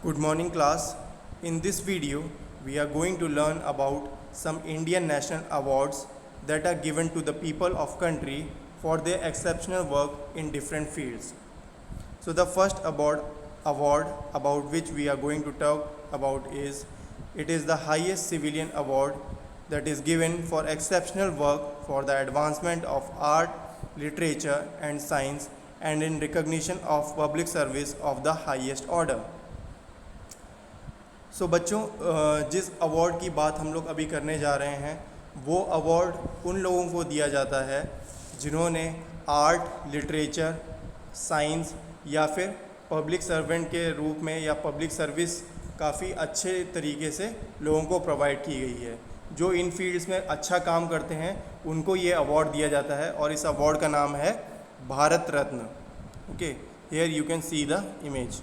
Good morning class. In this video, we are going to learn about some Indian national awards that are given to the people of country for their exceptional work in different fields. So the first award about which we are going to talk about is it is the highest civilian award that is given for exceptional work for the advancement of art, literature and science and in recognition of public service of the highest order. सो बच्चों जिस award की बात हम लोग अभी करने जा रहे हैं वो अवार्ड उन लोगों को दिया जाता है जिन्होंने आर्ट, लिटरेचर, साइंस या फिर पब्लिक सर्वेंट के रूप में या पब्लिक सर्विस काफ़ी अच्छे तरीके से लोगों को प्रोवाइड की गई है। जो इन फील्ड्स में अच्छा काम करते हैं उनको ये अवार्ड दिया जाता है और इस अवार्ड का नाम है Bharat Ratna. Okay, here you can see the image.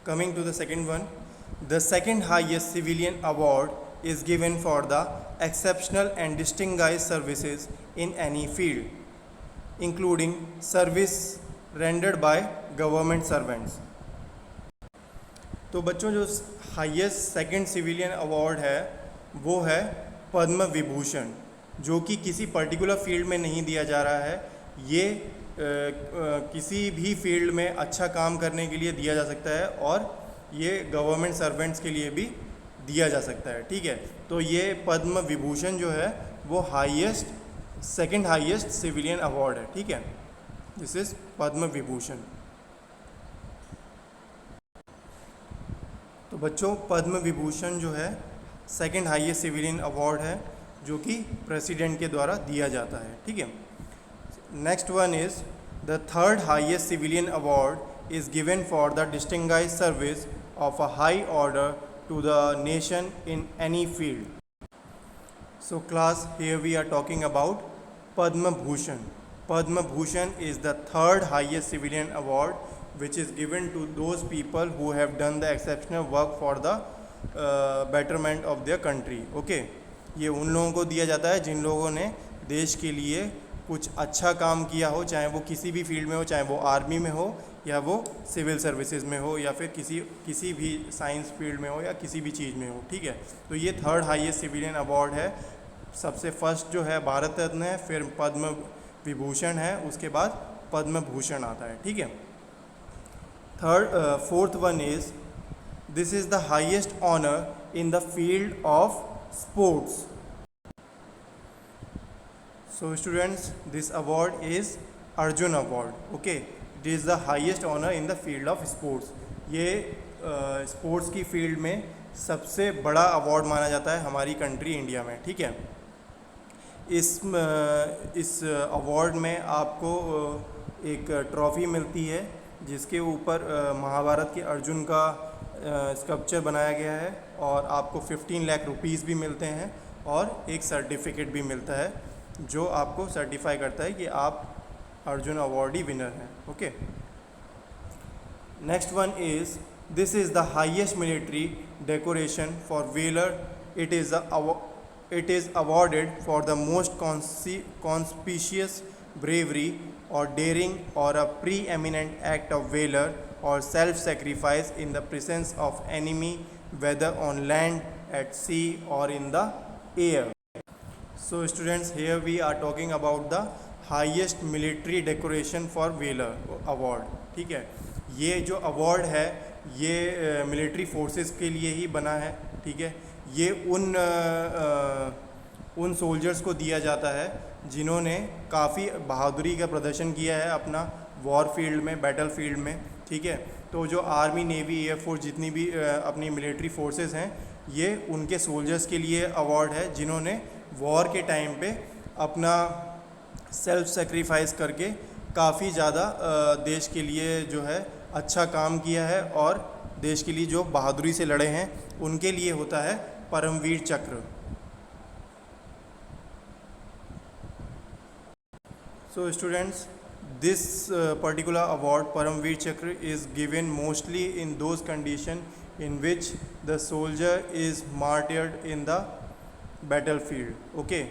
Coming to the second one, the second highest civilian award is given for the exceptional and distinguished services in any field, including service rendered by government servants. तो बच्चों जो highest second civilian award है वो है पद्म विभूषण, जो कि किसी particular field में नहीं दिया जा रहा है। ये किसी भी फील्ड में अच्छा काम करने के लिए दिया जा सकता है और ये गवर्नमेंट सर्वेंट्स के लिए भी दिया जा सकता है। ठीक है, तो ये पद्म विभूषण जो है वो सेकंड हाईएस्ट सिविलियन अवार्ड है। ठीक है, दिस इज पद्म विभूषण। तो बच्चों पद्म विभूषण जो है सेकंड हाईएस्ट सिविलियन अवार्ड है जो कि प्रेसिडेंट के द्वारा दिया जाता है। ठीक है, next one is the third highest civilian award is given for the distinguished service of a high order to the nation in any field. So class, here we are talking about Padma Bhushan. Padma Bhushan is the third highest civilian award which is given to those people who have done the exceptional work for the betterment of their country. Okay, ये उन लोगों को दिया जाता है जिन लोगों ने देश के लिए कुछ अच्छा काम किया हो, चाहे वो किसी भी फील्ड में हो, चाहे वो आर्मी में हो या वो सिविल सर्विसेज में हो या फिर किसी भी साइंस फील्ड में हो या किसी भी चीज़ में हो। ठीक है, तो ये थर्ड हाईएस्ट सिविलियन अवार्ड है। सबसे फर्स्ट जो है भारत रत्न है, फिर पद्म विभूषण है, उसके बाद पद्म भूषण आता है। ठीक है, fourth one is this is the highest honour in the field of sports. So students, this award is Arjun Award. Okay, it is the highest honor in the field of sports. ये sports की field में सबसे बड़ा award माना जाता है हमारी country India में। ठीक है, इस अवार्ड में आपको एक ट्रॉफ़ी मिलती है जिसके ऊपर महाभारत के अर्जुन का स्कल्पचर बनाया गया है और आपको 15 लाख रुपीज़ भी मिलते हैं और एक सर्टिफिकेट भी मिलता है जो आपको सर्टिफाई करता है कि आप अर्जुन अवार्डी विनर हैं। Okay, next one is this is the highest military decoration for valour. It is awarded for the most conspicuous bravery or daring or a preeminent act of valour or self sacrifice in the presence of enemy whether on land, at sea or in the air. So students, here we are talking about the highest military decoration for valor award. ठीक है, ये जो award है ये military forces के लिए ही बना है। ठीक है, ये उन सोल्जर्स को दिया जाता है जिन्होंने काफ़ी बहादुरी का प्रदर्शन किया है अपना वॉर फील्ड में, बैटल फील्ड में। ठीक है, तो जो आर्मी, नेवी, एयरफोर्स जितनी भी अपनी मिलिट्री फोर्सेस हैं ये उनके सोल्जर्स के लिए अवार्ड है जिन्होंने वॉर के टाइम पे अपना सेल्फ सेक्रीफाइस करके काफ़ी ज़्यादा देश के लिए जो है अच्छा काम किया है और देश के लिए जो बहादुरी से लड़े हैं उनके लिए होता है Paramvir Chakra. So students, this particular award Paramvir Chakra is given mostly in those condition in which the soldier is martyred in the battlefield. Okay,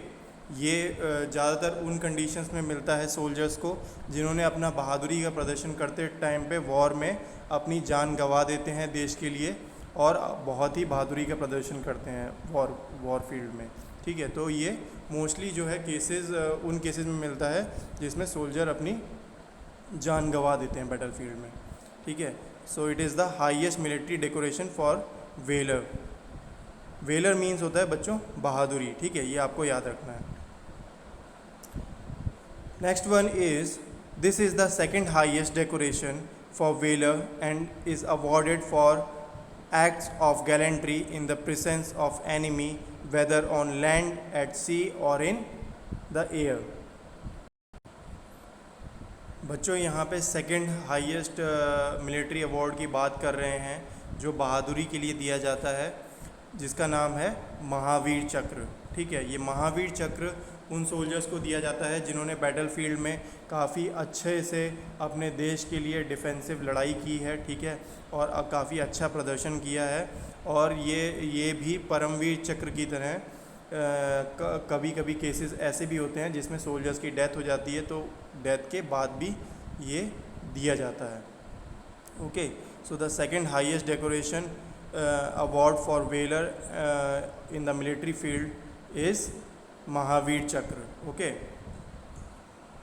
ये ज़्यादातर उन कंडीशंस में मिलता है सोल्जर्स को जिन्होंने अपना बहादुरी का प्रदर्शन करते टाइम पे वॉर में अपनी जान गंवा देते हैं देश के लिए और बहुत ही बहादुरी का प्रदर्शन करते हैं वॉर फील्ड में। ठीक है, तो ये मोस्टली जो है केसेस उन केसेस में मिलता है जिसमें सोल्जर अपनी जान गंवा देते हैं बैटल फील्ड में। ठीक है, so it is the highest military decoration for valour. Valour means होता है बच्चों बहादुरी। ठीक है, ये आपको याद रखना है। Next one is this is the second highest decoration for valour and is awarded for acts of gallantry in the presence of enemy whether on land, at sea or in the air। बच्चों यहाँ पे second highest military award की बात कर रहे हैं जो बहादुरी के लिए दिया जाता है, जिसका नाम है महावीर चक्र। ठीक है, ये महावीर चक्र उन सोल्जर्स को दिया जाता है जिन्होंने बैटल फील्ड में काफ़ी अच्छे से अपने देश के लिए डिफेंसिव लड़ाई की है। ठीक है, और काफ़ी अच्छा प्रदर्शन किया है। और ये भी परमवीर चक्र की तरह कभी कभी केसेस ऐसे भी होते हैं जिसमें सोल्जर्स की डेथ हो जाती है, तो डेथ के बाद भी ये दिया जाता है। Okay, so the second highest decoration award for valour in the military field is Mahavir Chakra. Okay,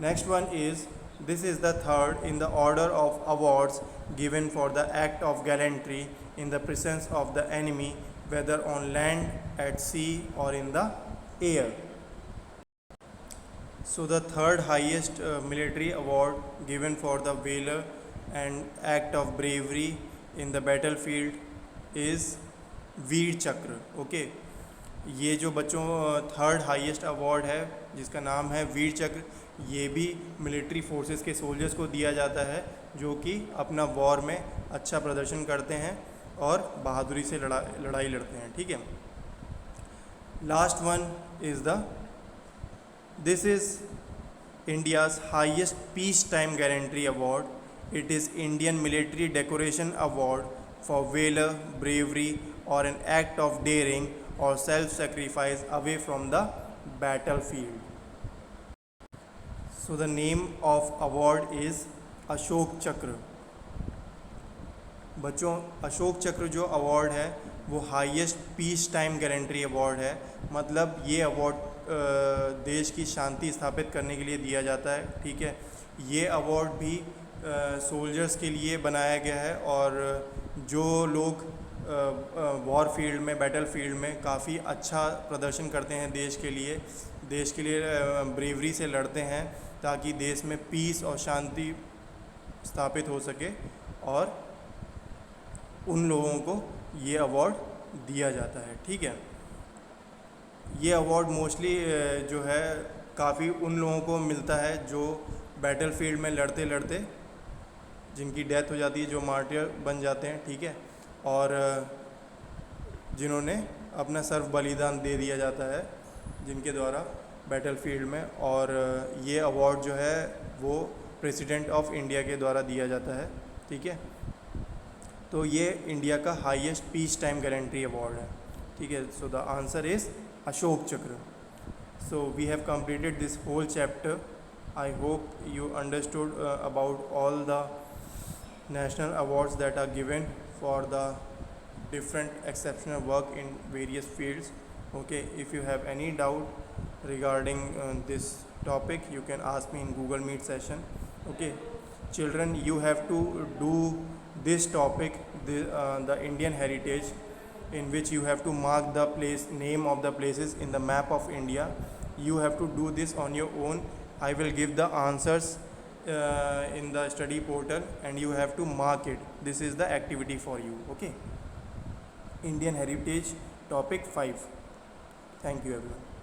next one is this is the third in the order of awards given for the act of gallantry in the presence of the enemy whether on land, at sea or in the air। So the third highest military award given for the valor and act of bravery in the battlefield is वीर चक्र। Okay, ये जो बच्चों third highest award है जिसका नाम है वीर चक्र, ये भी मिलिट्री फोर्सेस के सोल्जर्स को दिया जाता है जो कि अपना वॉर में अच्छा प्रदर्शन करते हैं और बहादुरी से लड़ाई लड़ते हैं। ठीक है, last one is this is India's highest peace time gallantry award. It is Indian military decoration award for valour, bravery और एन एक्ट ऑफ डेयरिंग और self sacrifice away from the battlefield. So the name of award is Ashoka Chakra. बच्चों अशोक चक्र जो award है वो highest peace time gallantry award है। मतलब ये award देश की शांति स्थापित करने के लिए दिया जाता है। ठीक है, ये अवार्ड भी सोल्जर्स के लिए बनाया गया है और जो लोग वॉर फील्ड में बैटल फील्ड में काफ़ी अच्छा प्रदर्शन करते हैं देश के लिए ब्रेवरी से लड़ते हैं ताकि देश में पीस और शांति स्थापित हो सके, और उन लोगों को ये अवार्ड दिया जाता है। ठीक है, ये अवार्ड मोस्टली जो है काफ़ी उन लोगों को मिलता है जो बैटल फील्ड में लड़ते लड़ते जिनकी डेथ हो जाती है, जो मार्टियर बन जाते हैं। ठीक है, और जिन्होंने अपना सर्व बलिदान दे दिया जाता है जिनके द्वारा बैटल फील्ड में। और ये अवार्ड जो है वो प्रेसिडेंट ऑफ इंडिया के द्वारा दिया जाता है। ठीक है, तो ये इंडिया का highest peace time gallantry award है। ठीक है, so the answer is Ashok Chakra. So we have completed this whole chapter. I hope you understood about all the national awards that are given for the different exceptional work in various fields. Okay, if you have any doubt regarding this topic, you can ask me in Google Meet session. Okay, children, you have to do this topic, the Indian heritage, in which you have to mark the name of the places in the map of India. You have to do this on your own. I will give the answers in the study portal and you have to mark it. This is the activity for you. Okay, Indian heritage topic 5. Thank you everyone.